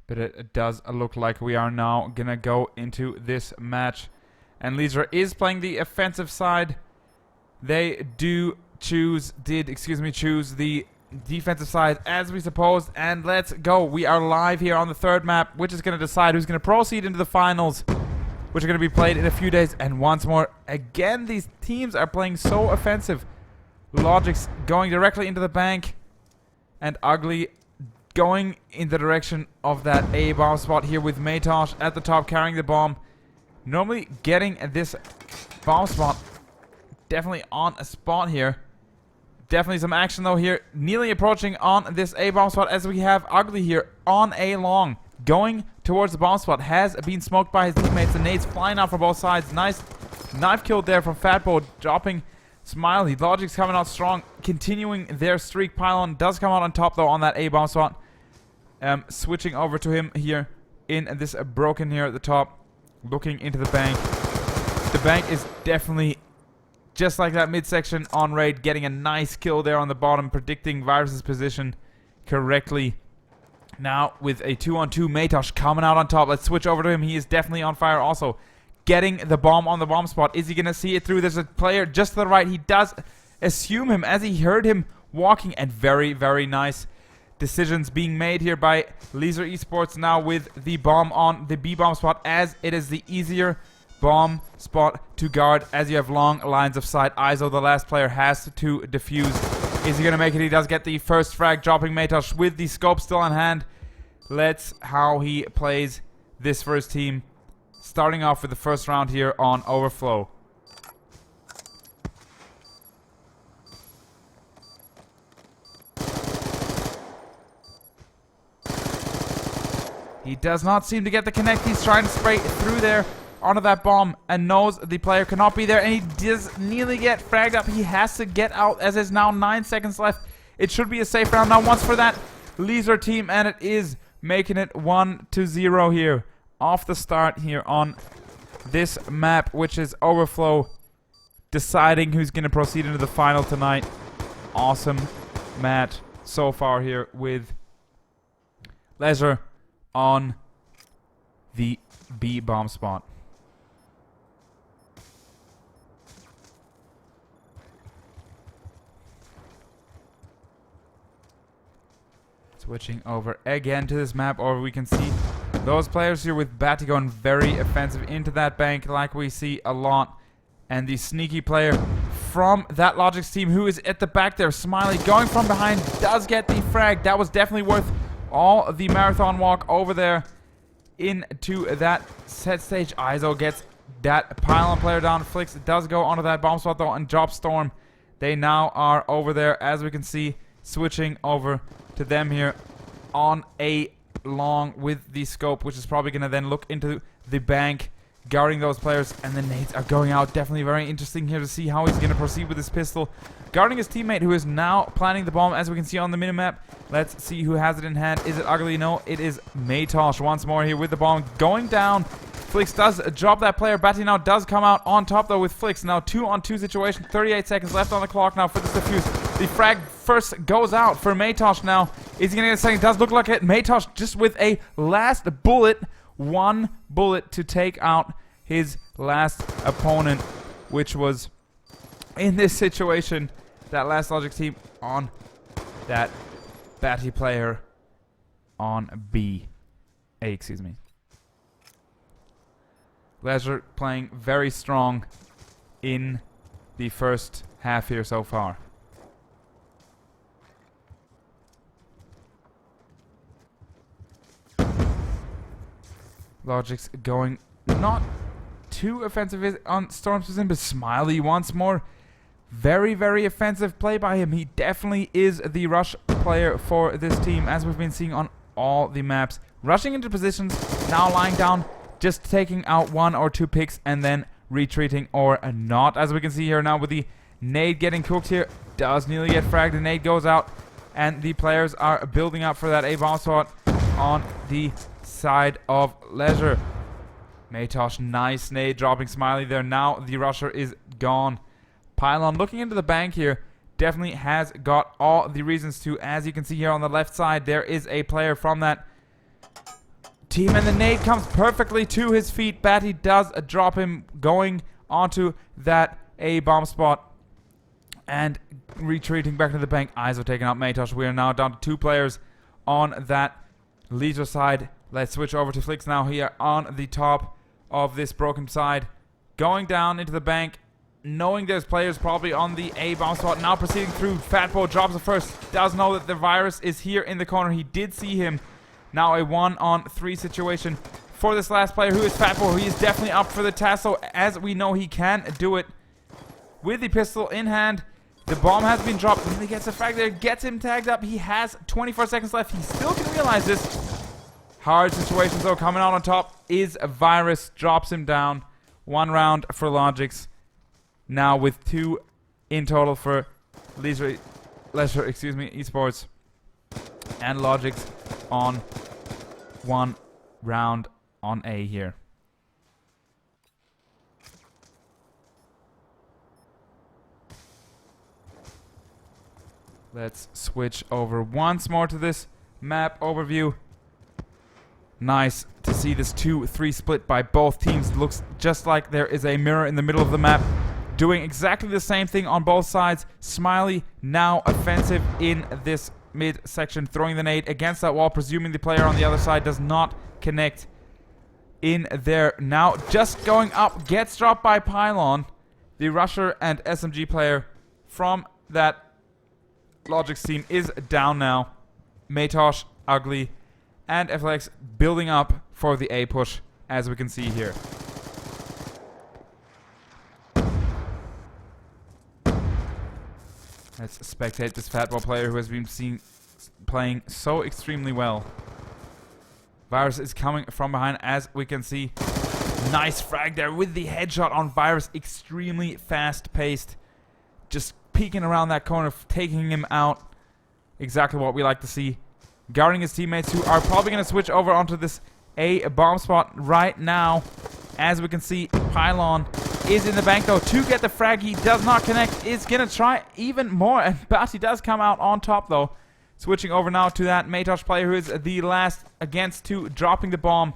But it does look like we are now gonna go into this match. And LeiSuRe is playing the offensive side. They did choose the defensive side as we supposed. And let's go. We are live here on the third map, which is gonna decide who's gonna proceed into the finals, which are gonna be played in a few days. And once more, again, these teams are playing so offensive. logiX going directly into the bank, and Ugly going in the direction of that A bomb spot here with Maytosh at the top carrying the bomb. Normally getting this bomb spot definitely on a spot here. Definitely some action though here. Nearly approaching on this A bomb spot as we have Ugly here on A long. Going towards the bomb spot. Has been smoked by his teammates. The nades flying out from both sides. Nice knife kill there from Fatbo, dropping Smiley. logiX coming out strong, continuing their streak. Pylon does come out on top though on that A bomb spot. Switching over to him here in this broken here at the top, looking into the bank. The bank is definitely just like that midsection on raid, getting a nice kill there on the bottom, predicting Virus's position correctly. Now with a 2-on-2, Maytosh coming out on top. Let's switch over to him. He is definitely on fire also. Getting the bomb on the bomb spot. Is he going to see it through? There's a player just to the right. He does assume him as he heard him walking. And very, very nice decisions being made here by LeiSuRe Esports now with the bomb on the B bomb spot, as it is the easier bomb spot to guard as you have long lines of sight. ISO, the last player, has to defuse. Is he going to make it? He does get the first frag, dropping Maytosh with the scope still on hand. Let's how he plays this first team. Starting off with the first round here on Overflow. He does not seem to get the connect. He's trying to spray through there onto that bomb and knows the player cannot be there. And he does nearly get fragged up. He has to get out as there's now 9 seconds left. It should be a safe round now once for that LeiSuRe team. And it is making it 1-0 here. Off the start here on this map, which is Overflow, deciding who's going to proceed into the final tonight. Awesome match so far here with LeiSuRe on the B bomb spot. Switching over again to this map, or we can see those players here with Batty going very offensive into that bank like we see a lot. And the sneaky player from that logiX team who is at the back there, Smiley, going from behind, does get the frag. That was definitely worth all the marathon walk over there into that set stage. ISO gets that pylon player down. Flix does go onto that bomb spot though and drop Storm. They now are over there, as we can see, switching over to them here on a long with the scope, which is probably going to then look into the bank, guarding those players, and the nades are going out. Definitely very interesting here to see how he's going to proceed with his pistol, guarding his teammate who is now planting the bomb, as we can see on the minimap. Let's see who has it in hand. Is it Ugly? No, it is Maytosh once more here with the bomb going down. Flix does drop that player. Batty now does come out on top though with Flix. Now 2-on-2 situation. 38 seconds left on the clock now for this defuse. The frag first goes out for Maytosh now. Is he going to get a second? Does look like it. Maytosh just with a last bullet. One bullet to take out his last opponent, which was in this situation that last logiX team on that Batty player on B. A, excuse me. LeiSuRe playing very strong in the first half here so far. logiX going not too offensive on Storm's position, but Smiley once more. Very, very offensive play by him. He definitely is the rush player for this team, as we've been seeing on all the maps. Rushing into positions, now lying down, just taking out 1 or 2 picks and then retreating or not. As we can see here now with the nade getting cooked here. Does nearly get fragged. The nade goes out and the players are building up for that A-bomb spot on the side of LeiSuRe. Maytosh, nice nade, dropping Smiley there. Now the rusher is gone. Pylon looking into the bank here. Definitely has got all the reasons to. As you can see here on the left side, there is a player from that team, and the nade comes perfectly to his feet. Batty does drop him, going onto that A bomb spot and retreating back to the bank. ISO taking out Matosh. We are now down to 2 players on that LeiSuRe side. Let's switch over to Flix now here on the top of this broken side. Going down into the bank, knowing there's players probably on the A bomb spot. Now proceeding through. Fatbo drops it first. Does know that the virus is here in the corner. He did see him. Now a 1-on-3 situation for this last player, who is Fatbo. He is definitely up for the task, so as we know, he can do it with the pistol in hand. The bomb has been dropped. Really gets a frag there. Gets him tagged up. He has 24 seconds left. He still can realize this. Hard situation, though. Coming out on top is a virus. Drops him down. 1 round for logiX. Now with 2 in total for LeiSuRe esports and logiX on 1 round on A here. Let's switch over once more to this map overview. Nice to see this 2-3 split by both teams. Looks just like there is a mirror in the middle of the map, doing exactly the same thing on both sides. Smiley now offensive in this mid section, throwing the nade against that wall, presuming the player on the other side does not connect in there. Now just going up, gets dropped by Pylon, the rusher and SMG player from that logiX team is down now. Matosh, Ugly, and FLX building up for the A push, as we can see here. Let's spectate this Fatball player who has been seen playing so extremely well. Virus is coming from behind, as we can see. Nice frag there with the headshot on Virus. Extremely fast-paced. Just peeking around that corner, taking him out. Exactly what we like to see. Guarding his teammates, who are probably going to switch over onto this A bomb spot right now. As we can see, Pylon is in the bank though to get the frag. He does not connect. Is going to try even more, and Batty does come out on top though. Switching over now to that Matosh player, who is the last against 2, dropping the bomb.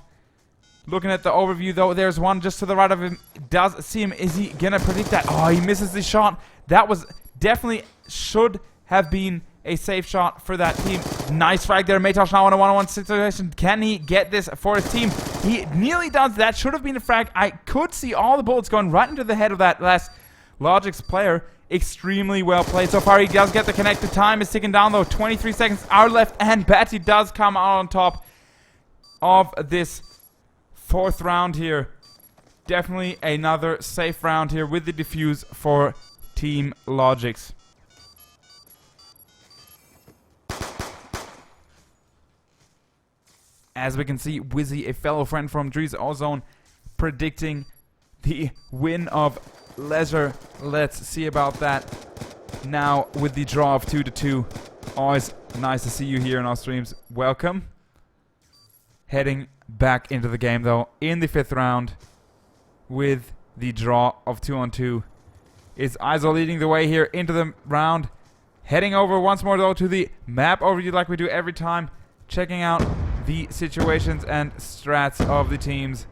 Looking at the overview though, there's one just to the right of him. Does see him. Is he going to predict that? Oh, he misses the shot. That was definitely should have been a safe shot for that team. Nice frag there. Matosh now in a 1-on-1 situation. Can he get this for his team? He nearly does. That should have been a frag. I could see all the bullets going right into the head of that last logiX player. Extremely well played so far. He does get the connect. The time is ticking down though. 23 seconds are left, and Batty does come out on top of this 4th round here. Definitely another safe round here with the defuse for Team logiX. As we can see, Wizzy, a fellow friend from Drees Ozone, predicting the win of LeiSuRe. Let's see about that now with the draw of 2-2. Always nice to see you here in our streams. Welcome. Heading back into the game though in the 5th round with the draw of 2-on-2. Is ISO leading the way here into the round. Heading over once more though to the map overview like we do every time. Checking out the situations and strats of the teams.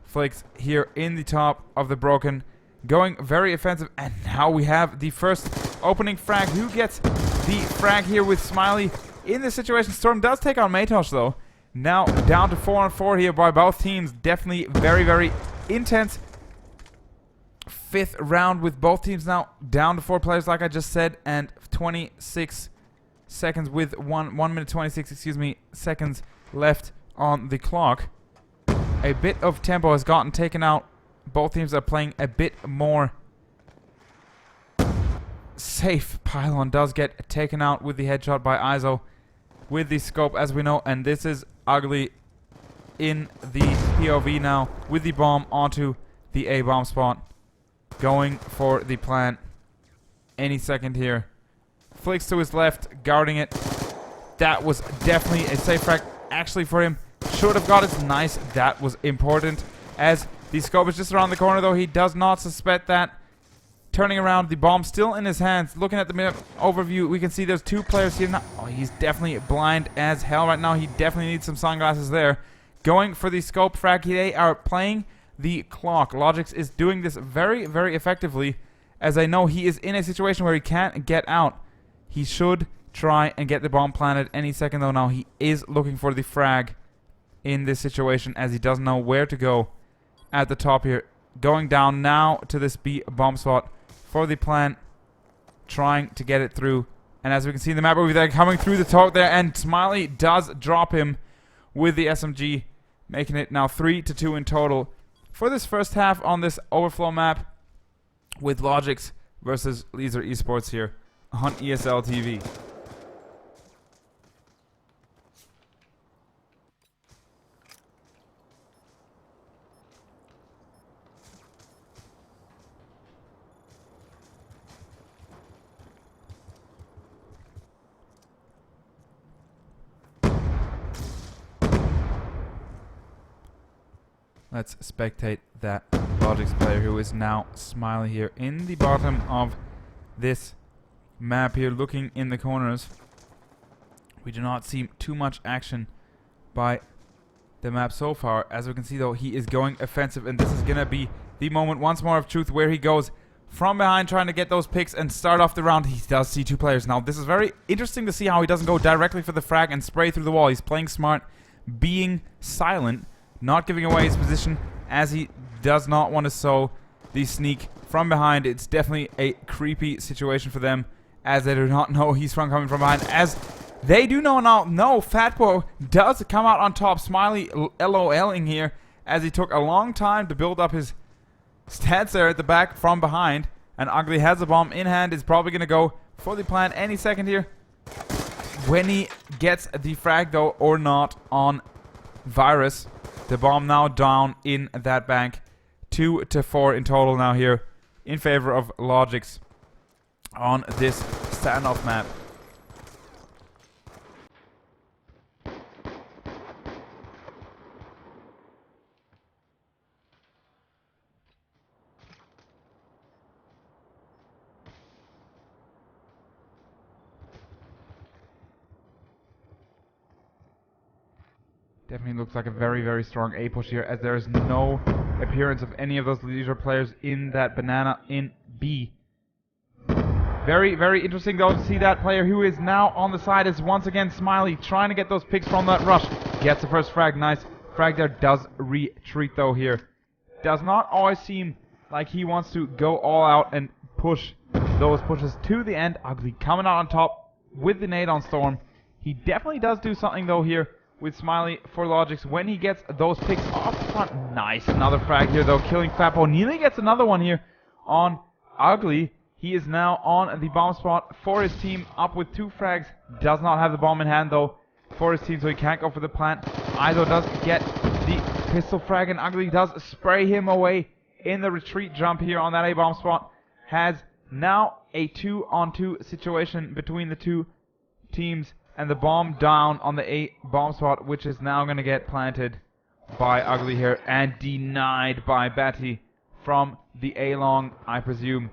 Flix here in the top of the broken, going very offensive, and now we have the first opening frag. Who gets the frag here with Smiley in this situation? Storm does take on Matosh though. Now down to 4-on-4 here by both teams. Definitely very, very intense 5th round with both teams now down to 4 players like I just said, and 26 seconds with 1 minute 26 seconds left on the clock. A bit of tempo has gotten taken out. Both teams are playing a bit more safe. Pylon does get taken out with the headshot by ISO with the scope, as we know, and this is Ugly in the POV now with the bomb onto the A bomb spot, going for the plant any second here. Flix to his left, guarding it. That was definitely a safe frag actually for him. Should have got it. Nice. That was important, as the scope is just around the corner though. He does not suspect that. Turning around, the bomb still in his hands. Looking at the map overview, we can see there's 2 players here now. Oh, he's definitely blind as hell right now. He definitely needs some sunglasses there. going for the scope frag. They are playing the clock. logiX is doing this very, very effectively, as I know he is in a situation where he can't get out. He should try and get the bomb planted any second though. Now he is looking for the frag in this situation, as he doesn't know where to go at the top here. Going down now to this B bomb spot for the plant, trying to get it through. And as we can see in the map over there, coming through the top there, and Smiley does drop him with the SMG, making it now 3-2 in total for this first half on this Overflow map, with logiX versus LeiSuRe Esports here on ESL TV. Let's spectate that logiX player, who is now Smiley here in the bottom of this map here, looking in the corners. We do not see too much action by the map so far. As we can see though, he is going offensive, and this is gonna be the moment once more of truth, where he goes from behind trying to get those picks and start off the round. He does see two players. Now this is very interesting to see how he doesn't go directly for the frag and spray through the wall. He's playing smart, being silent, not giving away his position, as he does not want to sow the sneak from behind. It's definitely a creepy situation for them, as they do not know he's coming from behind. As they do know now, no, Fatbo does come out on top. Smiley LOLing here, as he took a long time to build up his stats there at the back from behind. And Ugly has a bomb in hand, is probably going to go for the plant any second here, when he gets the frag though, or not, on Virus. The bomb now down in that bank. 2-4 in total now here in favor of logiX on this standoff map. Definitely looks like a very, very strong A push here, as there is no appearance of any of those LeiSuRe players in that banana in B. Very, very interesting though to see that player who is now on the side is once again Smiley, trying to get those picks from that rush. Gets the first frag, nice frag there, does retreat though here. Does not always seem like he wants to go all out and push those pushes to the end. Ugly coming out on top with the nade on Storm. He definitely does do something though here with Smiley for logiX when he gets those picks off the front. Nice, another frag here though, killing Fatbo. Nearly gets another one here on Ugly. He is now on the bomb spot for his team, up with 2 frags. Does not have the bomb in hand though for his team, so he can't go for the plant. Izo does get the pistol frag, and Ugly does spray him away in the retreat jump here on that A bomb spot. Has now a 2-on-2 situation between the two teams, and the bomb down on the A bomb spot, which is now going to get planted by Ugly here, and denied by Batty from the A-long, I presume.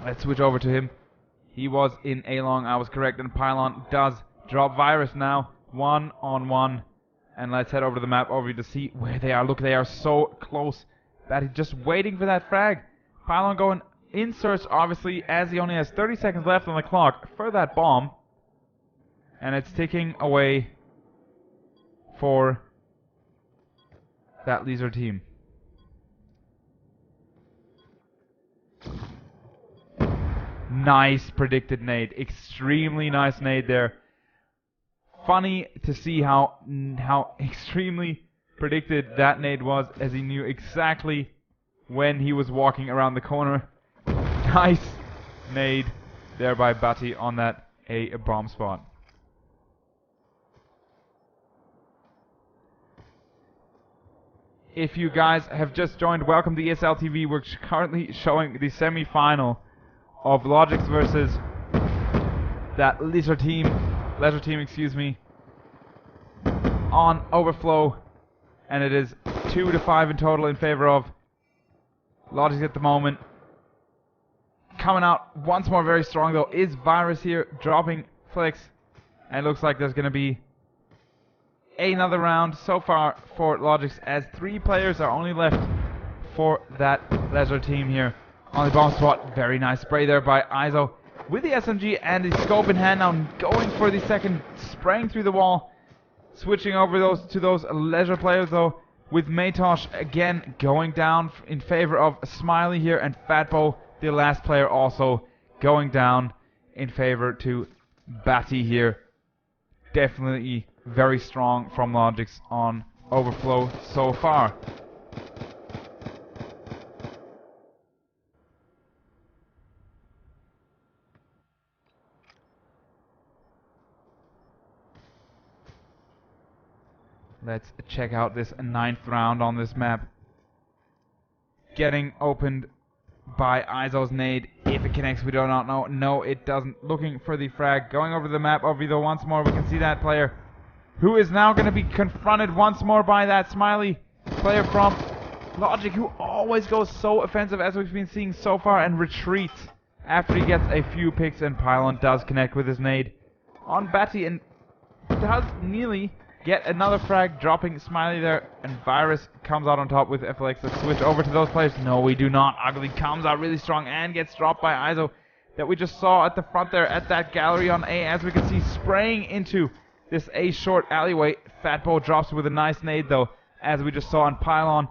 Let's switch over to him. He was in A-long, I was correct, and Pylon does drop Virus now, 1-on-1. And let's head over to the map over to see where they are. Look, they are so close. Batty just waiting for that frag. Pylon going in search, obviously, as he only has 30 seconds left on the clock for that bomb. And it's ticking away for that LeiSuRe team. Nice predicted nade. Extremely nice nade there. Funny to see how extremely predicted that nade was, as he knew exactly when he was walking around the corner. Nice nade there by Batty on that A bomb spot. If you guys have just joined, welcome to ESL TV. We're currently showing the semi-final of logiX versus that LeiSuRe team, excuse me, on Overflow, and it is 2-5 in total in favor of logiX at the moment. Coming out once more very strong though is Virus here, dropping Flex, and it looks like there's going to be another round so far for logiX, as 3 players are only left for that LeiSuRe team here on the bomb spot. Very nice spray there by ISO with the SMG and the scope in hand, now going for the second, spraying through the wall. Switching over to those LeiSuRe players though, with Maytosh again going down in favor of Smiley here, and Fatbo, the last player, also going down in favor to Batty here. Definitely very strong from logiX on Overflow so far. Let's check out this 9th round on this map. Getting opened by ISO's nade. If it connects, we do not know. No, it doesn't. Looking for the frag. Going over the map of either once more. We can see that player who is now going to be confronted once more by that Smiley player from logiX, who always goes so offensive as we've been seeing so far and retreats after he gets a few picks, and Pylon does connect with his nade on Batty and does nearly get another frag, dropping Smiley there, and Virus comes out on top with FLX. Let's switch over to those players. No, we do not. Ugly comes out really strong and gets dropped by ISO that we just saw at the front there at that gallery on A, as we can see spraying into this A short alleyway. Fatbo drops with a nice nade though, as we just saw, and Pylon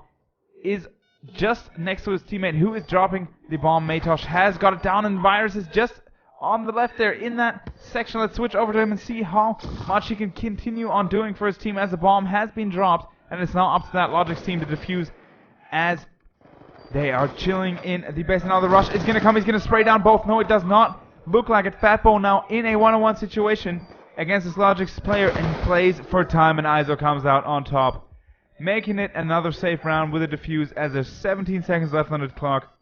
is just next to his teammate who is dropping the bomb. Maytosh has got it down, and Virus is just on the left there in that section. Let's switch over to him and see how much he can continue on doing for his team, as the bomb has been dropped, and it's now up to that logiX team to defuse as they are chilling in the base. And now the rush is going to come. He's going to spray down both. No, it does not look like it. Fatbo now in a one-on-one situation against this logiX player, and he plays for time, and ISO comes out on top, making it another safe round with a defuse, as there's 17 seconds left on the clock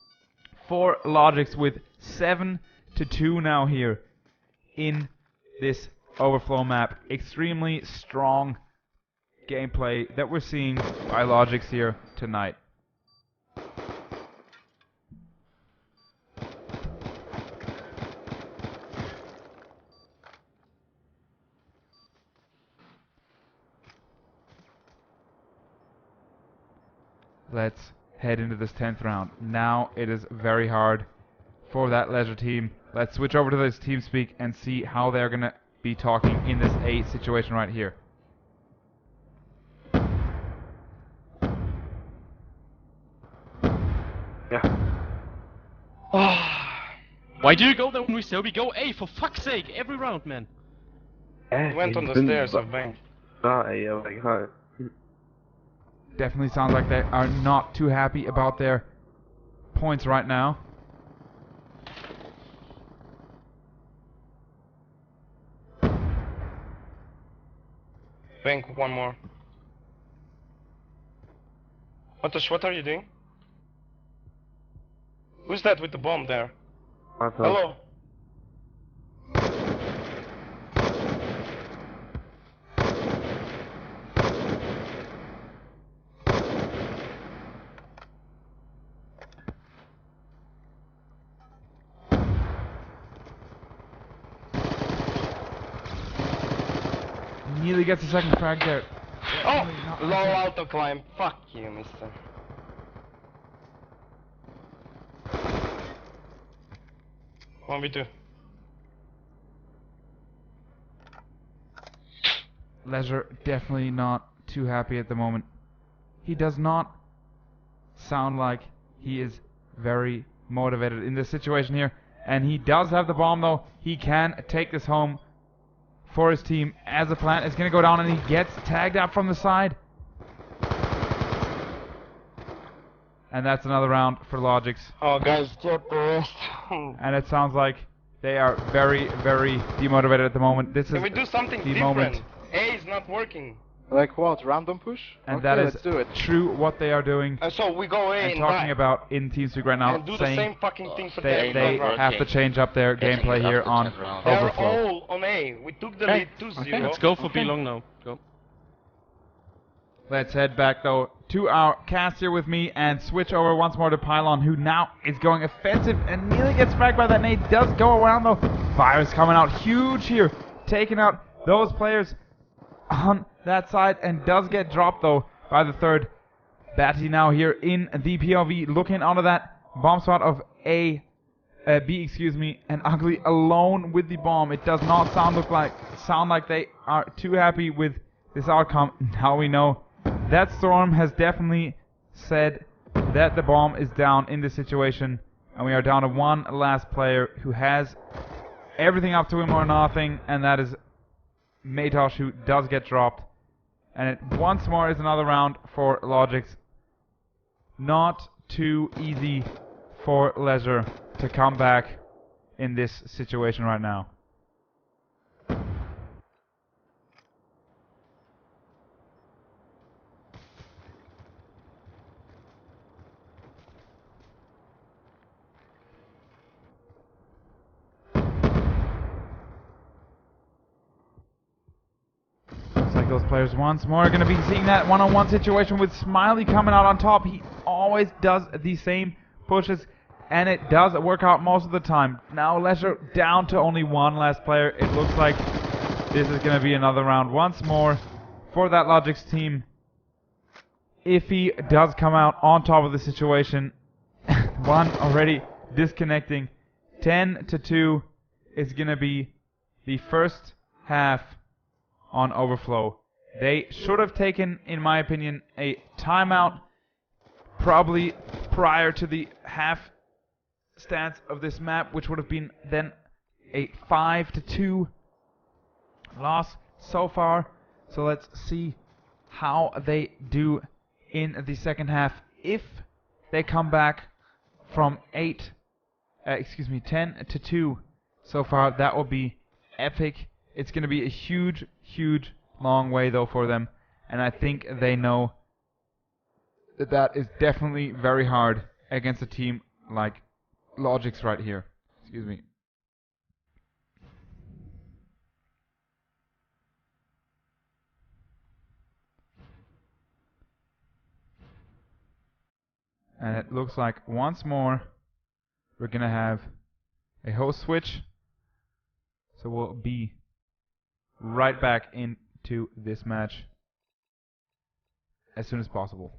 for logiX, with 7-2 now here in this Overflow map. Extremely strong gameplay that we're seeing by logiX here tonight. Let's head into this 10th round. Now it is very hard for that LeiSuRe team. Let's switch over to this TeamSpeak and see how they're going to be talking in this A situation right here. Yeah. Why do you go there when we say we go A? For fuck's sake, every round, man. He went on the stairs of bank. Definitely sounds like they are not too happy about their points right now. Bank, one more. What are you doing? Who's that with the bomb there? Hello? Nearly gets a second frag there. Oh! Low auto climb. Fuck you, mister. One v two. LeiSuRe definitely not too happy at the moment. He does not sound like he is very motivated in this situation here. And he does have the bomb though. He can take this home for his team, as the plant is going to go down, and he gets tagged out from the side. And that's another round for logiX. Oh, guys, get the rest. And it sounds like they are very, very demotivated at the moment. This Can is we do something the different? moment. A is not working. Like what? Random push? And Okay, that is let's do it. true what they are doing So we go A and and talking die. about in TeamSpeak right now, And do the saying same fucking thing for they the have to change up their gameplay here on They're Overflow. all on A. We took the Okay. lead 2-0. Okay, let's go for B long now. Go. Let's head back though to our cast here with me and switch over once more to Pylon, who now is going offensive and nearly gets fragged by that nade. Does go around though. Virus coming out huge here, taking out those players on that side and does get dropped though by the third. Batty now here in the POV looking onto that bomb spot of B, and Ugly alone with the bomb. It does not sound like they are too happy with this outcome. Now we know that Storm has definitely said that the bomb is down in this situation, and we are down to one last player who has everything up to him or nothing, and that is Matosh, who does get dropped. And it once more is another round for logiX. Not too easy for LeiSuRe to come back in this situation right now. Looks like those players once more are going to be seeing that one-on-one situation with Smiley coming out on top. He always does the same pushes, and it does work out most of the time. Now LeiSuRe down to only one last player. It looks like this is going to be another round once more for that logiX team. If he does come out on top of the situation, one already disconnecting. 10-2 is going to be the first half on Overflow. They should have taken, in my opinion, a timeout probably prior to the half stance of this map, which would have been then a 5-2 loss so far. So let's see how they do in the second half. If they come back from 10-2 so far, that will be epic. It's going to be a huge, huge long way though for them, and I think they know that that is definitely very hard against a team like logiX right here. Excuse me. And it looks like once more we're gonna have a host switch, so we'll be right back into this match as soon as possible.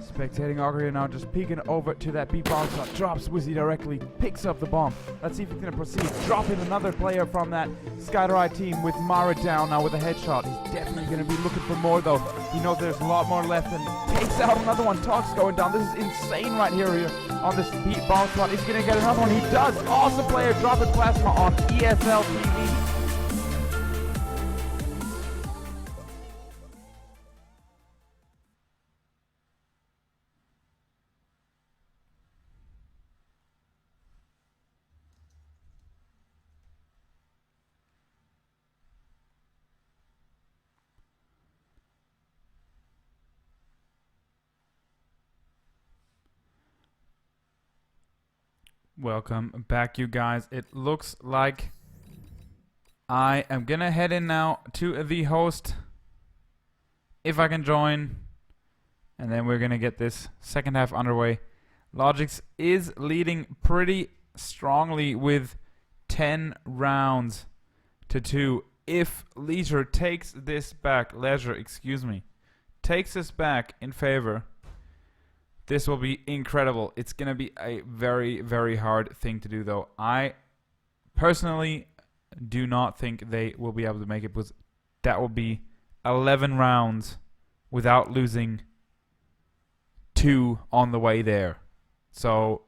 Spectating Augur here now, just peeking over to that B-bomb shot. Drops Wizzy directly, picks up the bomb. Let's see if he's going to proceed. Dropping another player from that Skydorite team with Mara down now with a headshot. He's definitely going to be looking for more though. He knows there's a lot more left and takes out another one. Talk's going down. This is insane right here on this B-bomb shot. He's going to get another one. He does. Awesome player dropping plasma on ESL TV. Welcome back, you guys. It looks like I am gonna head in now to the host if I can join, and then we're gonna get this second half underway. logiX is leading pretty strongly with 10 rounds to 2. If LeiSuRe takes this back, takes this back in favor, this will be incredible. It's going to be a very, very hard thing to do, though. I personally do not think they will be able to make it, because that will be 11 rounds without losing 2 on the way there. So,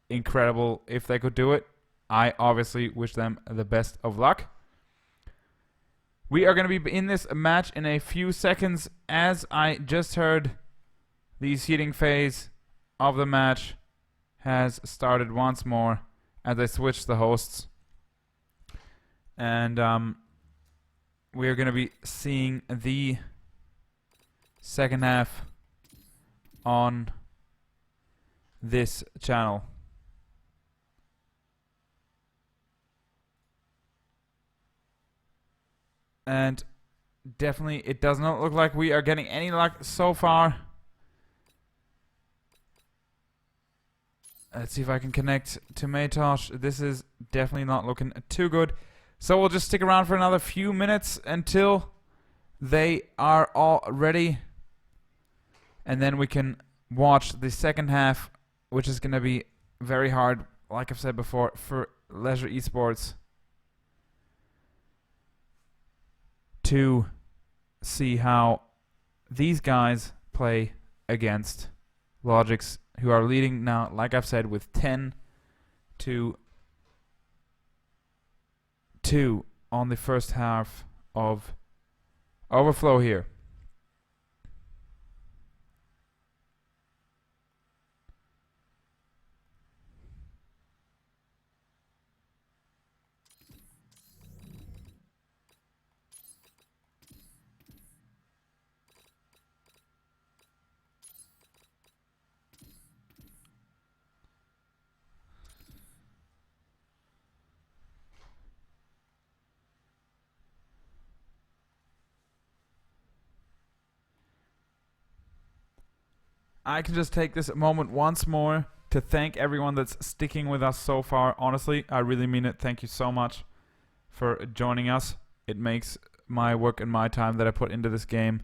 incredible if they could do it. I obviously wish them the best of luck. We are going to be in this match in a few seconds. As I just heard, the seeding phase of the match has started once more as I switch the hosts. And we are going to be seeing the second half on this channel. And definitely it does not look like we are getting any luck so far. Let's see if I can connect to Maytosh. This is definitely not looking too good. So we'll just stick around for another few minutes until they are all ready. And then we can watch the second half, which is going to be very hard, like I've said before, for LeiSuRe Esports to see how these guys play against logiX, who are leading now, like I've said, with 10 to 2 on the first half of Overflow here. I can just take this moment once more to thank everyone that's sticking with us so far. Honestly, I really mean it. Thank you so much for joining us. It makes my work and my time that I put into this game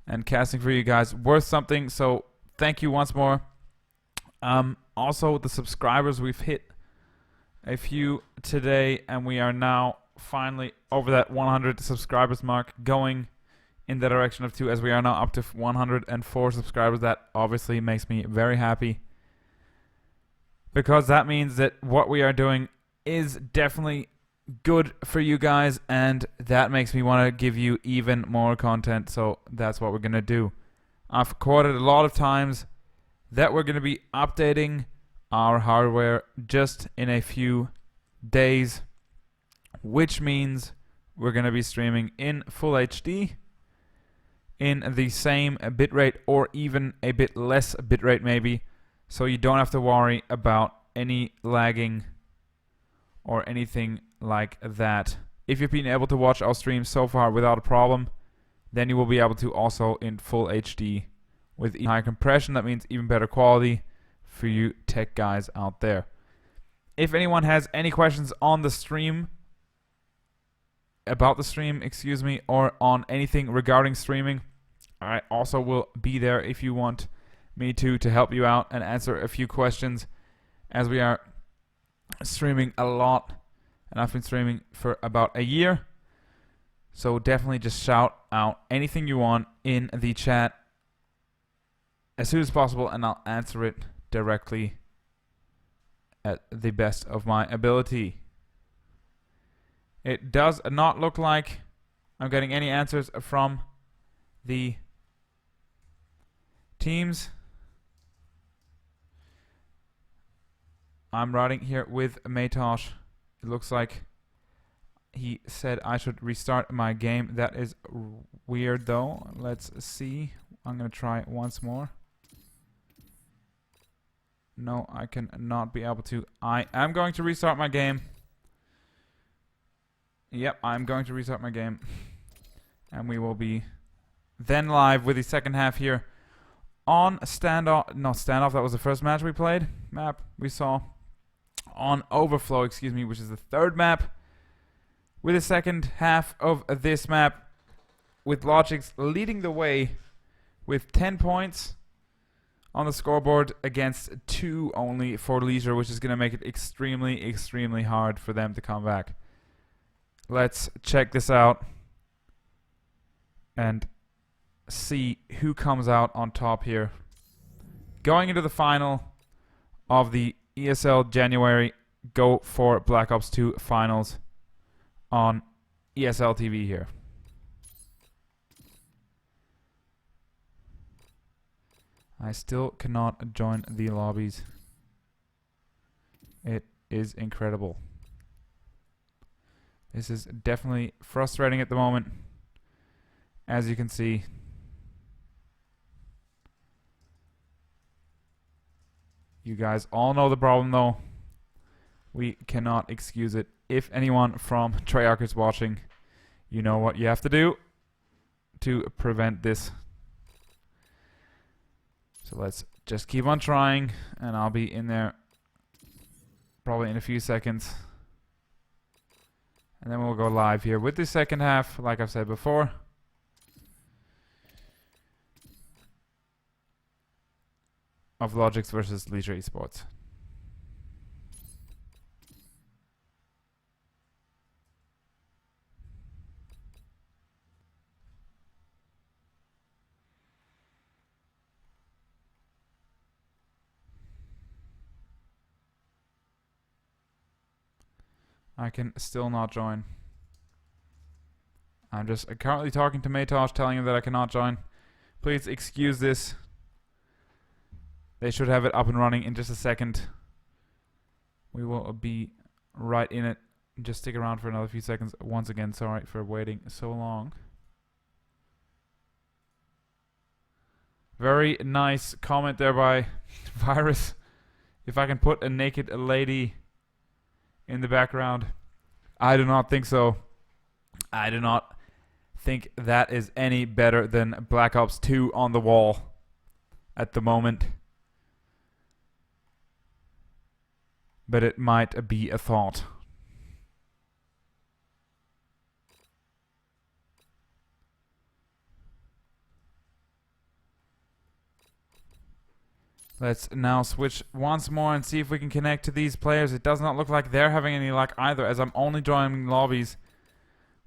and casting for you guys worth something. So thank you once more. Also, the subscribers, we've hit a few today, and we are now finally over that 100 subscribers mark, going in the direction of 2, as we are now up to 104 subscribers. That obviously makes me very happy, because that means that what we are doing is definitely good for you guys, and that makes me want to give you even more content. So that's what we're going to do. I've quoted a lot of times that we're going to be updating our hardware just in a few days, which means we're going to be streaming in full HD in the same bitrate, or even a bit less bitrate maybe, so you don't have to worry about any lagging or anything like that. If you've been able to watch our streams so far without a problem, then you will be able to also in full HD with high compression. That means even better quality for you tech guys out there. If anyone has any questions on the stream, about the stream, or on anything regarding streaming, I also will be there if you want me to help you out and answer a few questions, as we are streaming a lot, and I've been streaming for about a year. So definitely just shout out anything you want in the chat as soon as possible, and I'll answer it directly at the best of my ability. It does not look like I'm getting any answers from the teams. I'm riding here with Matosh. It looks like he said I should restart my game. That is weird though. Let's see. I'm going to try once more. No, I can not be able to. I am going to restart my game. Yep, I'm going to restart my game. And we will be then live with the second half here on Standoff. No, Standoff, that was the first match we played. Map we saw on Overflow, excuse me, which is the third map. With the second half of this map, with logiX leading the way with 10 points on the scoreboard against 2 only for LeiSuRe, which is going to make it extremely, extremely hard for them to come back. Let's check this out and see who comes out on top here. Going into the final of the ESL January Go4BO2 finals on ESL TV here. I still cannot join the lobbies. It is incredible. This is definitely frustrating at the moment, as you can see. You guys all know the problem though. We cannot excuse it. If anyone from Treyarch is watching, you know what you have to do to prevent this. So let's just keep on trying, and I'll be in there probably in a few seconds. And then we'll go live here with the second half, like I've said before. Of logiX versus LeiSuRe Esports. I can still not join. I'm just currently talking to Matosh, telling him that I cannot join. Please excuse this. They should have it up and running in just a second. We will be right in it. Just stick around for another few seconds. Once again, sorry for waiting so long. Very nice comment there by Virus. If I can put a naked lady in the background. I do not think so. I do not think that is any better than Black Ops 2 on the wall at the moment. But it might be a thought. Let's now switch once more and see if we can connect to these players. It does not look like they're having any luck either, as I'm only joining lobbies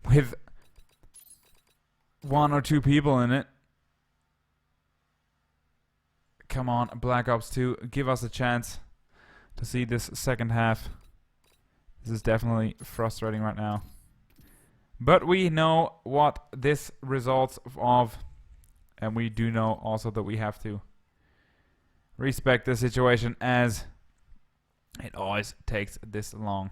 with 1 or 2 people in it. Come on, Black Ops 2, give us a chance to see this second half. This is definitely frustrating right now. But we know what this results of, and we do know also that we have to respect the situation, as it always takes this long.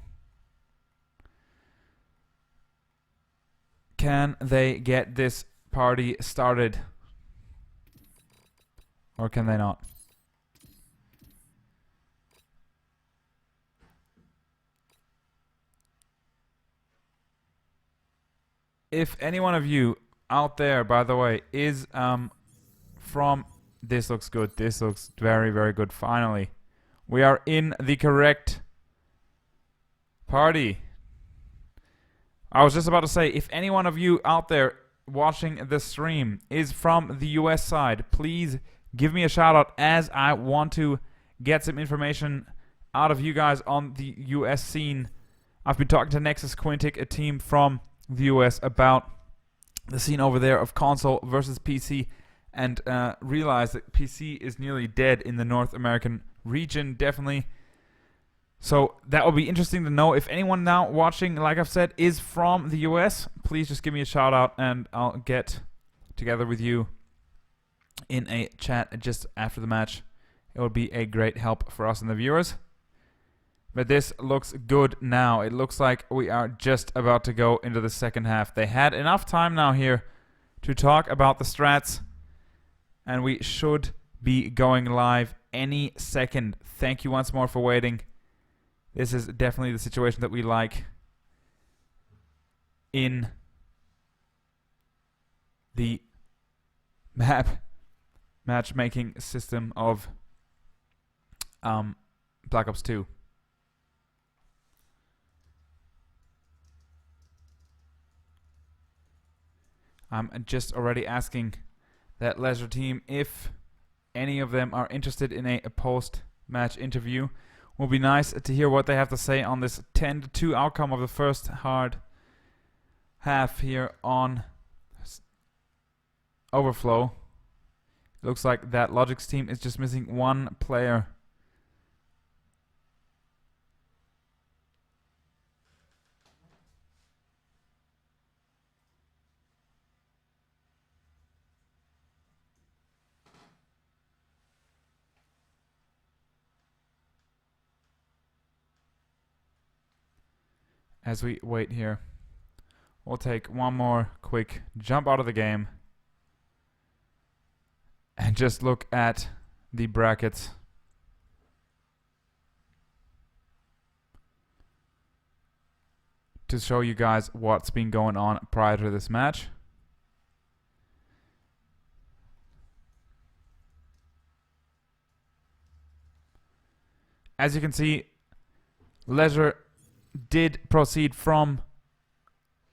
Can they get this party started? Or can they not? If any one of you out there, by the way, is from... This looks good. This looks very, very good. Finally, we are in the correct party. I was just about to say, if any one of you out there watching the stream is from the US side, please give me a shout out, as I want to get some information out of you guys on the US scene. I've been talking to Nexus Quintic, a team from the US, about the scene over there of console versus PC, and realized that PC is nearly dead in the North American region, definitely. So that will be interesting to know. If anyone now watching, like I've said, is from the US, please just give me a shout out and I'll get together with you in a chat just after the match. It would be a great help for us and the viewers. But this looks good now. It looks like we are just about to go into the second half. They had enough time now here to talk about the strats, and we should be going live any second. Thank you once more for waiting. This is definitely the situation that we like in the matchmaking system of Black Ops 2. I'm just already asking that LeiSuRe team if any of them are interested in a post-match interview. Will be nice to hear what they have to say on this 10-2 outcome of the first hard half here on Overflow. Looks like that logiX team is just missing one player. As we wait here, we'll take one more quick jump out of the game and just look at the brackets. To show you guys what's been going on prior to this match. As you can see, LeiSuRe did proceed from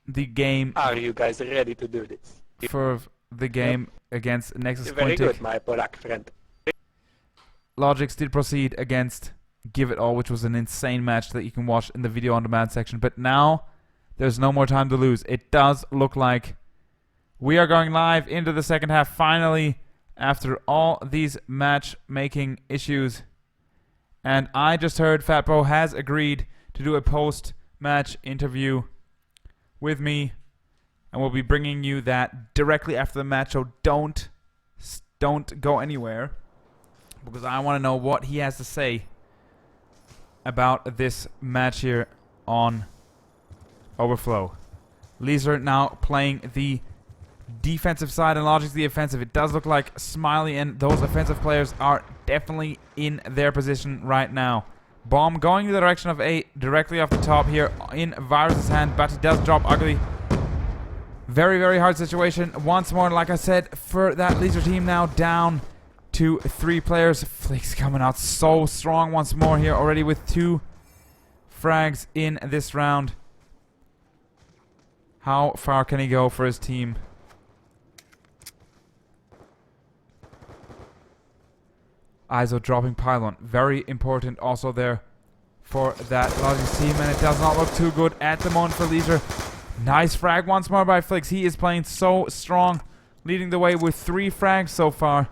the game. Are you guys ready to do this? For the game against Nexus Very Quintic. good, my Polak friend. logiX did proceed against Give It All, which was an insane match that you can watch in the video on demand section. But now there's no more time to lose. It does look like we are going live into the second half finally, after all these matchmaking issues. And I just heard Fatbo has agreed to do a post-match interview with me, and we'll be bringing you that directly after the match. So don't go anywhere, because I want to know what he has to say about this match here on Overflow. LeiSuRe now playing the defensive side and logiX the offensive. It does look like Smiley and those offensive players are definitely in their position right now. Bomb going in the direction of A, directly off the top here in Virus's hand, but he does drop ugly. Very, very hard situation. Once more, like I said, for that LeiSuRe team now down to 3 players. Flicks coming out so strong once more here already with 2 frags in this round. How far can he go for his team? ISO dropping pylon. Very important also there for that logiX team, and it does not look too good at the moment for LeiSuRe. Nice frag once more by Flicks. He is playing so strong, leading the way with 3 frags so far.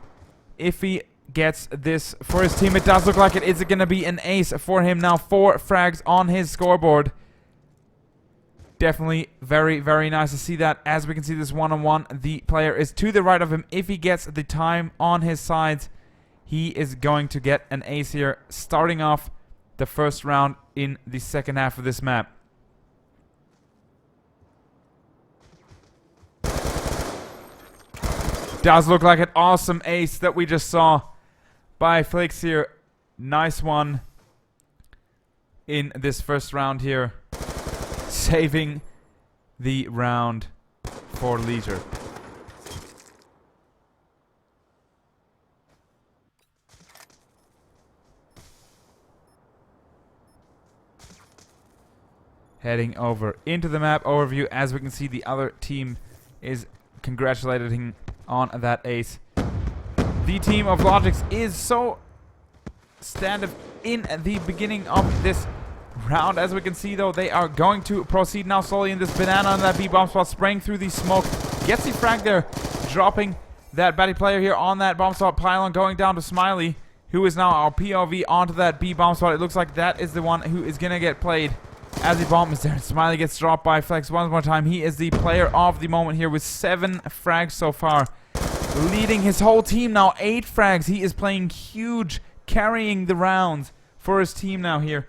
If he gets this for his team, it does look like it is going to be an ace for him now. 4 frags on his scoreboard. Definitely very, very nice to see that. As we can see this one-on-one, the player is to the right of him. If he gets the time on his sides, he is going to get an ace here, starting off the first round in the second half of this map. Does look like an awesome ace that we just saw by Flakes here. Nice one in this first round here, saving the round for LeiSuRe. Heading over into the map overview, as we can see the other team is congratulating on that ace. the team of logiX is so standoff in the beginning of this round. As we can see, though, they are going to proceed now slowly in this banana on that B-bomb spot, spraying through the smoke. Gets the frag there, dropping that Batty player here on that bomb spot pylon, going down to Smiley, who is now our POV onto that B-bomb spot. It looks like that is the one who is going to get played as the bomb is there. Smiley gets dropped by Flex one more time. He is the player of the moment here with 7 frags so far, leading his whole team now 8 frags. He is playing huge, carrying the rounds for his team now here.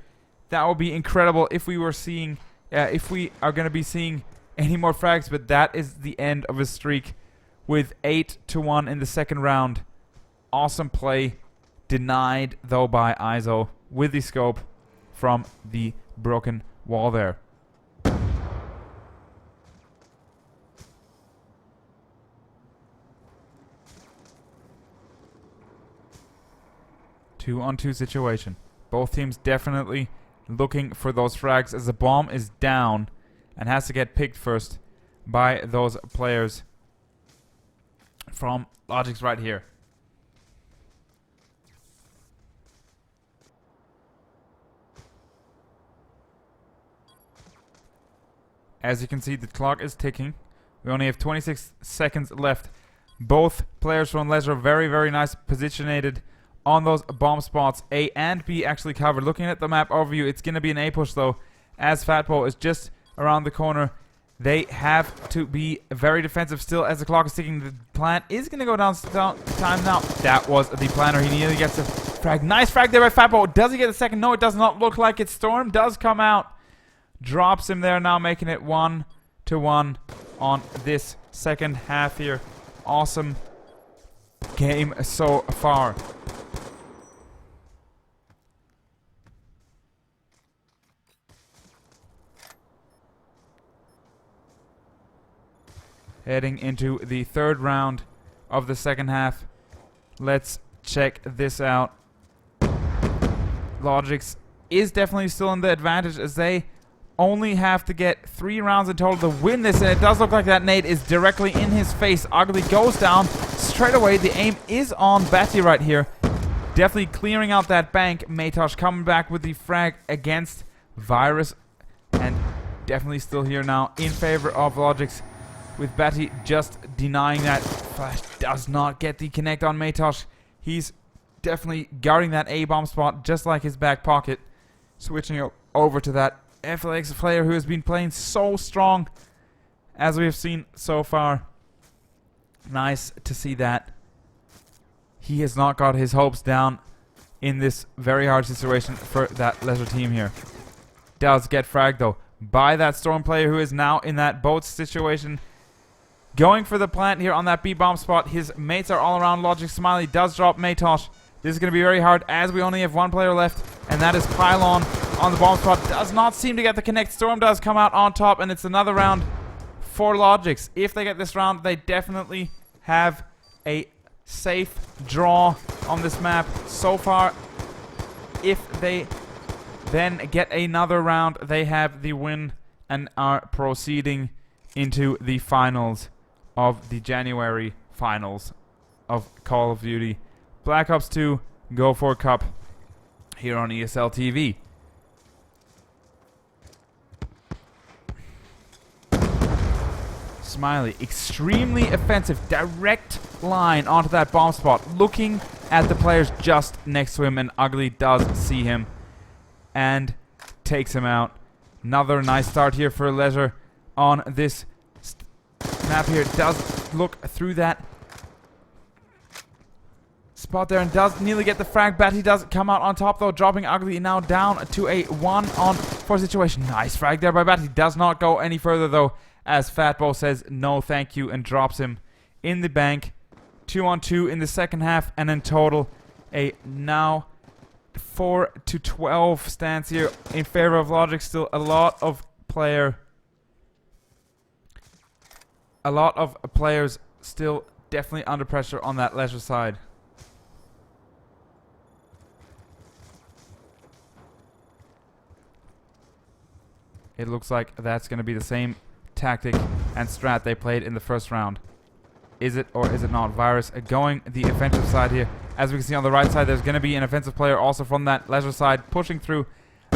That would be incredible if we were seeing, if we are going to be seeing any more frags, but that is the end of his streak with 8-1 in the second round. Awesome play, denied though by ISO with the scope from the broken wall there. Two-on-two situation. Both teams definitely looking for those frags as the bomb is down and has to get picked first by those players from logiX right here. As you can see, the clock is ticking. We only have 26 seconds left. Both players from LeiSuRe very nice positionated on those bomb spots. A and B actually covered. Looking at the map overview, it's going to be an A push though, as Fatbo is just around the corner. They have to be very defensive still as the clock is ticking. The plant is going to go down time now. That was the planner. He nearly gets a frag. Nice frag there by Fatbo. Does he get the second? No, it does not look like it. Storm does come out. Drops him there now, making it 1-1 on this second half here. Awesome game so far. Heading into the third round of the second half. Let's check this out. logiX is definitely still in the advantage as they only have to get 3 rounds in total to win this, and it does look like that nade is directly in his face. Ugly goes down straight away. The aim is on Batty right here. Definitely clearing out that bank. Matosh coming back with the frag against Virus, and definitely still here now in favor of logiX, with Batty just denying that. Flash does not get the connect on Matosh. He's definitely guarding that A-bomb spot just like his back pocket. Switching over to that FLX player who has been playing so strong as we have seen so far. Nice to see that. He has not got his hopes down in this very hard situation for that LeiSuRe team here. Does get fragged though by that Storm player who is now in that boat situation. Going for the plant here on that B-bomb spot. His mates are all around. logiX. Smiley does drop Matosh. This is going to be very hard as we only have 1 player left, and that is Pylon on the bomb spot. Does not seem to get the connect. Storm does come out on top, and it's another round for logiX. If they get this round, they definitely have a safe draw on this map. So far, if they then get another round, they have the win and are proceeding into the finals of the January finals of Call of Duty Black Ops 2 Go4 Cup here on ESL TV. Smiley, extremely offensive, direct line onto that bomb spot, looking at the players just next to him, and Ugly does see him and takes him out. Another nice start here for LeiSuRe on this map here. Does look through that spot there and does nearly get the frag. Batty does come out on top though, dropping Ugly now down to a 1-on-4 situation. Nice frag there by Batty. Does not go any further though, as Fatbo says no thank you and drops him in the bank. 2-on-2 in the second half, and in total a now 4-12 stance here in favor of logiX. Still a lot of players still definitely under pressure on that LeiSuRe side. It looks like that's going to be the same tactic and strat they played in the first round. Is it or is it not? Virus going the offensive side here. As we can see on the right side, there's going to be an offensive player also from that LeiSuRe side pushing through.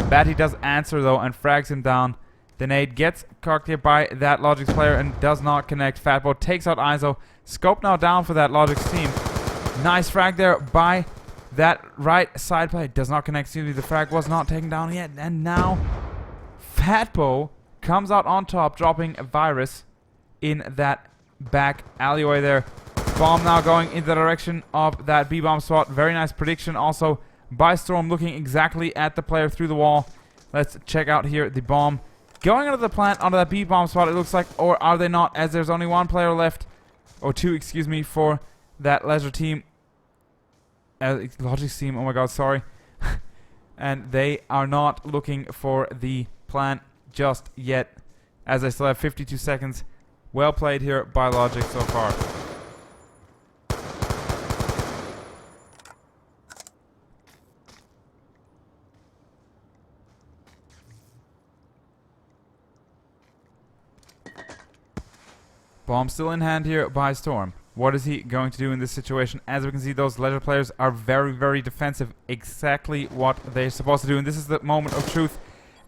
Batty does answer though and frags him down. The nade gets cocked here by that logiX player and does not connect. Fatbo takes out ISO. Scope now down for that logiX team. Nice frag there by that right side player. Does not connect. Excuse me, the frag was not taken down yet. And now Fatbo comes out on top, dropping a Virus in that back alleyway there. Bomb now going in the direction of that B-bomb spot. Very nice prediction also by Storm, looking exactly at the player through the wall. Let's check out here the bomb going out of the plant onto that B-bomb spot, it looks like. Or are they not, as there's only one player left, or two, excuse me, for that LeiSuRe team. logiX team, oh my god, sorry. And they are not looking for the plant just yet, as they still have 52 seconds. Well played here by logiX so far. Bomb still in hand here by Storm. What is he going to do in this situation? As we can see, those LeiSuRe players are very, very defensive. Exactly what they're supposed to do. And this is the moment of truth,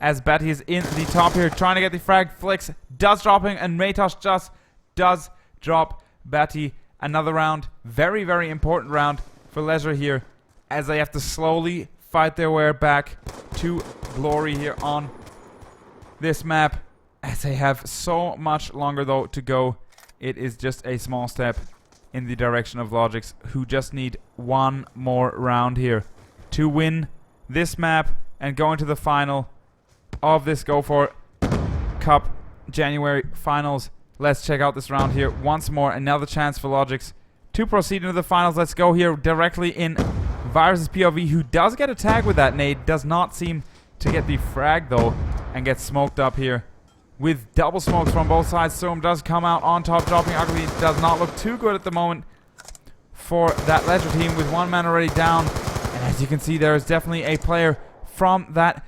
as Batty is in the top here, trying to get the frag. Flix does dropping, and Maytosh just does drop Batty. Another round. Very, very important round for LeiSuRe here, as they have to slowly fight their way back to glory here on this map, as they have so much longer though to go. It is just a small step in the direction of logiX, who just need one more round here to win this map and go into the final of this Go4 Cup January finals. Let's check out this round here once more. Another chance for logiX to proceed into the finals. Let's go here directly in Virus's POV, who does get a tag with that nade. Does not seem to get the frag though, and gets smoked up here with double smokes from both sides. Storm does come out on top, dropping ugly. It does not look too good at the moment for that LeiSuRe team, with one man already down. And as you can see, there is definitely a player from that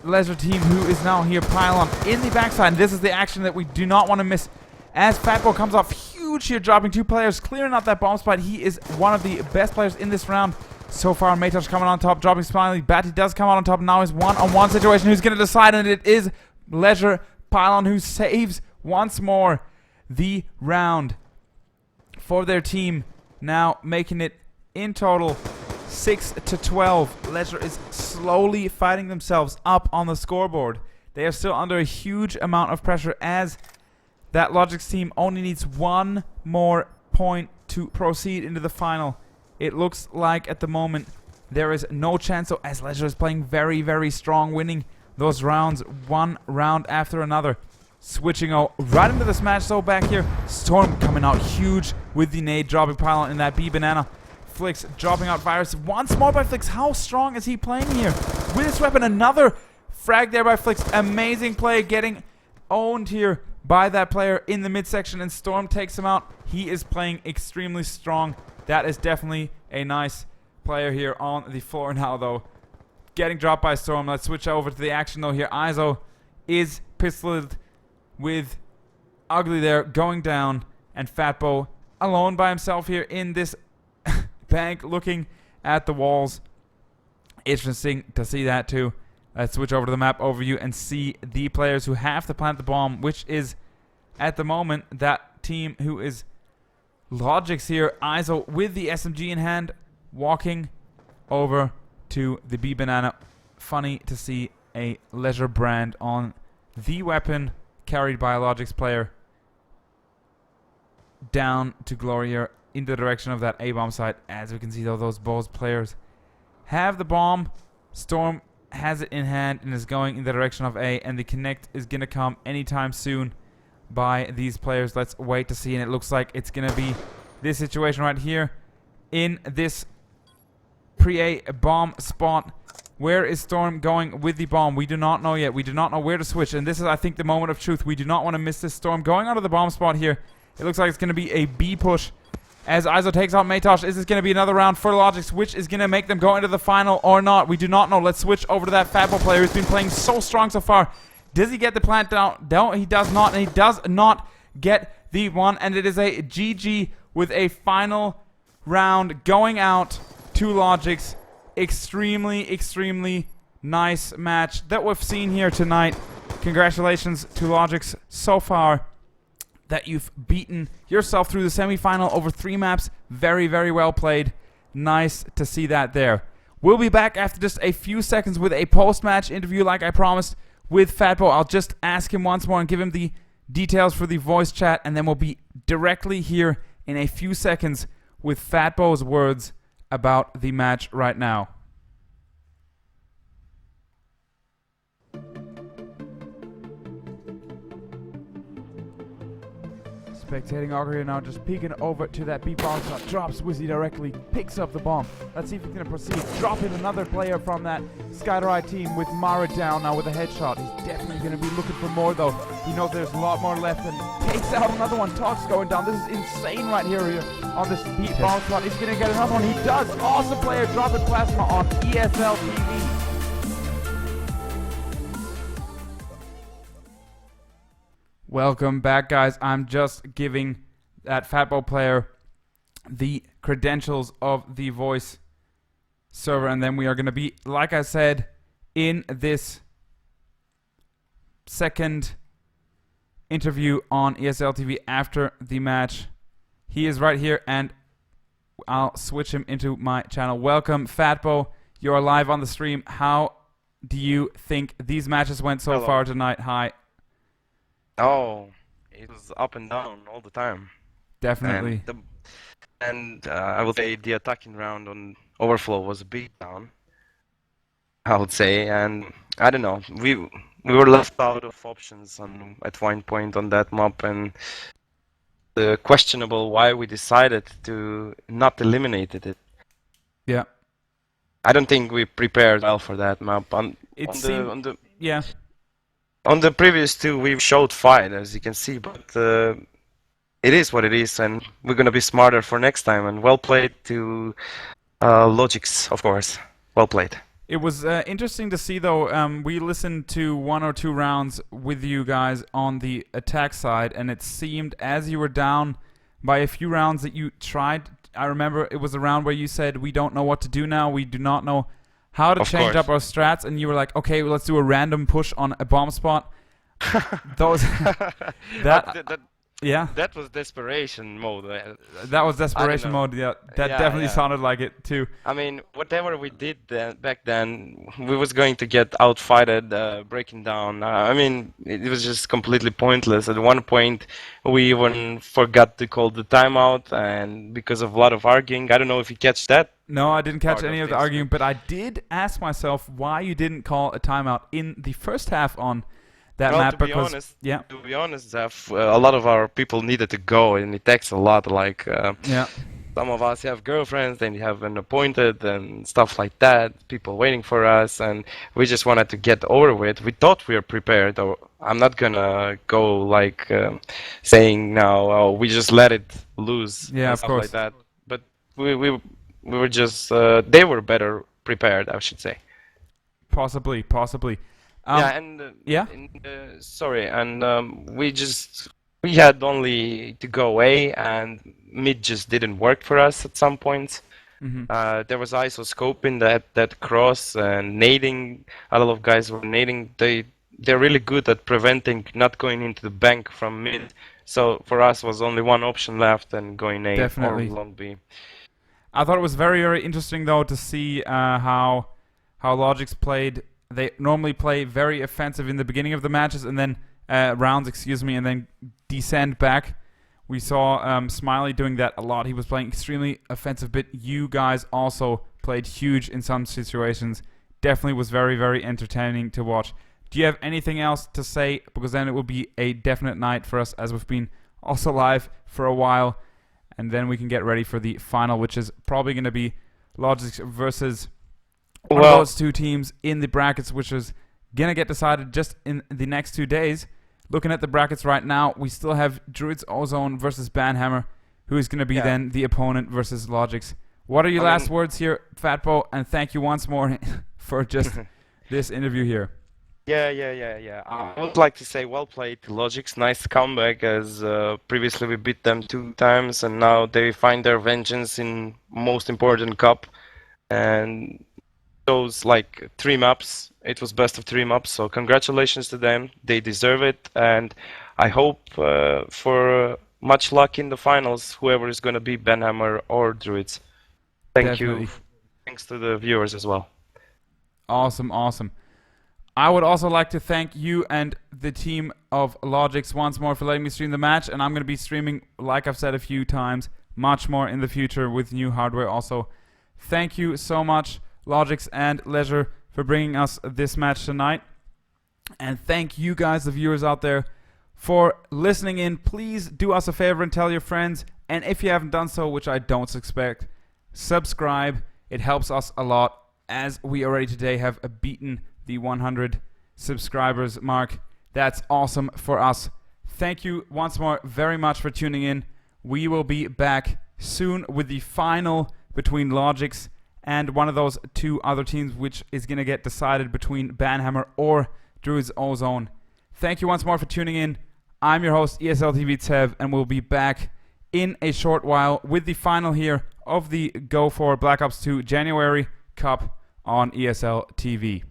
LeiSuRe team who is now here pylon in the backside. And this is the action that we do not want to miss, as Fatbo comes off huge here, dropping two players, clearing out that bomb spot. He is one of the best players in this round so far. Maytosh coming on top, dropping Smiley. Batty does come out on top. Now is one-on-one situation. Who's going to decide? And it is LeiSuRe Pylon, who saves once more the round for their team, now making it in total 6-12. LeiSuRe is slowly fighting themselves up on the scoreboard. They are still under a huge amount of pressure, as that logiX team only needs one more point to proceed into the final. It looks like at the moment there is no chance, so as LeiSuRe is playing very, very strong, winning those rounds one round after another. Switching right into this match, so back here, Storm coming out huge with the nade, dropping pylon in that B banana. Flix dropping out Virus once more by Flix. How strong is he playing here with this weapon? Another frag there by Flix. Amazing play, getting owned here by that player in the midsection, and Storm takes him out. He is playing extremely strong. That is definitely a nice player here on the floor now though. Getting dropped by Storm. Let's switch over to the action though here. ISO is pistoled with ugly there going down, and Fatbo alone by himself here in this bank, looking at the walls. Interesting to see that too. Let's switch over to the map overview and see the players who have to plant the bomb, which is at the moment that team who is logiX here. ISO with the SMG in hand, walking over to the B banana. Funny to see a LeiSuRe brand on the weapon carried by a logiX player down to glory here in the direction of that A bomb site. As we can see though, those both players have the bomb. Storm has it in hand and is going in the direction of A, and the connect is gonna come anytime soon by these players. Let's wait to see, and it looks like it's gonna be this situation right here in this pre-A bomb spot. Where is Storm going with the bomb? We do not know yet. We do not know where to switch, and this is, I think, the moment of truth. We do not want to miss this. Storm going out of the bomb spot here. It looks like it's going to be a B push as ISO takes out Maytosh. Is this going to be another round for logiX, which is going to make them go into the final or not? We do not know. Let's switch over to that Fatbo player who's been playing so strong so far. Does he get the plant down? No, he does not, and he does not get the one, and it is a GG with a final round going out to logiX. Extremely nice match that we've seen here tonight. Congratulations to logiX so far that you've beaten yourself through the semifinal over 3 maps. Very well played. Nice to see that there. We'll be back after just a few seconds with a post-match interview like I promised with Fatbo. I'll just ask him once more and give him the details for the voice chat, and then we'll be directly here in a few seconds with Fatbo's words about the match right now. Spectating Augur here now, just peeking over to that B bomb shot, drops Wizzy directly, picks up the bomb. Let's see if he's going to proceed. Dropping another player from that Skydereye team with Mara down now with a headshot. He's definitely going to be looking for more though. He knows there's a lot more left and takes out another one. Talk's going down. This is insane right here on this B bomb shot. He's going to get another one. He does. Awesome player dropping plasma on ESL.TV. Welcome back, guys. I'm just giving that Fatbo player the credentials of the voice server, and then we are going to be, like I said, in this second interview on ESL.TV after the match. He is right here, and I'll switch him into my channel. Welcome, Fatbo. You're live on the stream. How do you think these matches went so far tonight? Hi. Oh, it was up and down all the time. Definitely. And I would say the attacking round on Overflow was a big down, I would say. And I don't know, we were left out of options at one point on that map, and questionable why we decided to not eliminate it. Yeah. I don't think we prepared well for that map. Yeah. On the previous 2, we showed fight, as you can see, but it is what it is, and we're gonna be smarter for next time. And well played to logiX, of course. Well played. It was interesting to see, though. We listened to 1 or 2 rounds with you guys on the attack side, and it seemed as you were down by a few rounds that you tried. I remember it was a round where you said, "We don't know what to do now. We do not know how to change up our strats," and you were like, "Okay, well, let's do a random push on a bomb spot." Those yeah. That was desperation mode. That was desperation mode. Yeah, that definitely sounded like it too. I mean, whatever we did back then, we was going to get outfighted, breaking down. I mean, it was just completely pointless. At one point, we even forgot to call the timeout, and because of a lot of arguing, I don't know if you catch that. No, I didn't catch any of the arguing, but I did ask myself why you didn't call a timeout in the first half on that map. To be honest, Zef, a lot of our people needed to go, and it takes a lot. Like, some of us have girlfriends, then you have an appointed and stuff like that. People waiting for us, and we just wanted to get over with. We thought we were prepared. Or I'm not gonna go like saying now, "Oh, we just let it loose." Yeah, and of stuff course. like that. But we were just they were better prepared, I should say. Possibly. Sorry, and we had only to go away, and mid just didn't work for us at some points. Mm-hmm. There was ISO scoping that cross and nading. A lot of guys were nading. They're really good at preventing not going into the bank from mid. So for us was only one option left, and going A or long B. I thought it was very interesting though to see how logiX played. They normally play very offensive in the beginning of the matches, and then rounds, and then descend back. We saw Smiley doing that a lot. He was playing extremely offensive, but you guys also played huge in some situations. Definitely was very entertaining to watch. Do you have anything else to say? Because then it will be a definite night for us, as we've been also live for a while, and then we can get ready for the final, which is probably going to be logiX versus one of those 2 teams in the brackets, which is going to get decided just in the next 2 days. Looking at the brackets right now, we still have Druids Ozone versus Banhammer, who is going to be then the opponent versus logiX. What are your last words here, Fatbo? And thank you once more for just this interview here. Yeah. I would like to say well played to logiX. Nice comeback, as previously we beat them 2 times, and now they find their vengeance in most important cup. And those like 3 maps, it was best of 3 maps. So congratulations to them. They deserve it, and I hope for much luck in the finals. Whoever is going to be Benhammer or Druids. Thank Definitely. you. Thanks to the viewers as well. Awesome. I would also like to thank you and the team of logiX once more for letting me stream the match, and I'm going to be streaming, like I've said a few times, much more in the future with new hardware also. Thank you so much, logiX and LeiSuRe, for bringing us this match tonight. And thank you guys, the viewers out there, for listening in. Please do us a favor and tell your friends, and if you haven't done so, which I don't suspect, subscribe. It helps us a lot, as we already today have beaten the 100 subscribers mark. That's awesome for us. Thank you once more very much for tuning in. We will be back soon with the final between logiX and one of those 2 other teams, which is going to get decided between Banhammer or Druids Ozone. Thank you once more for tuning in. I'm your host, ESL.TV Tev, and we'll be back in a short while with the final here of the Go4 Black Ops 2 January Cup on ESL TV.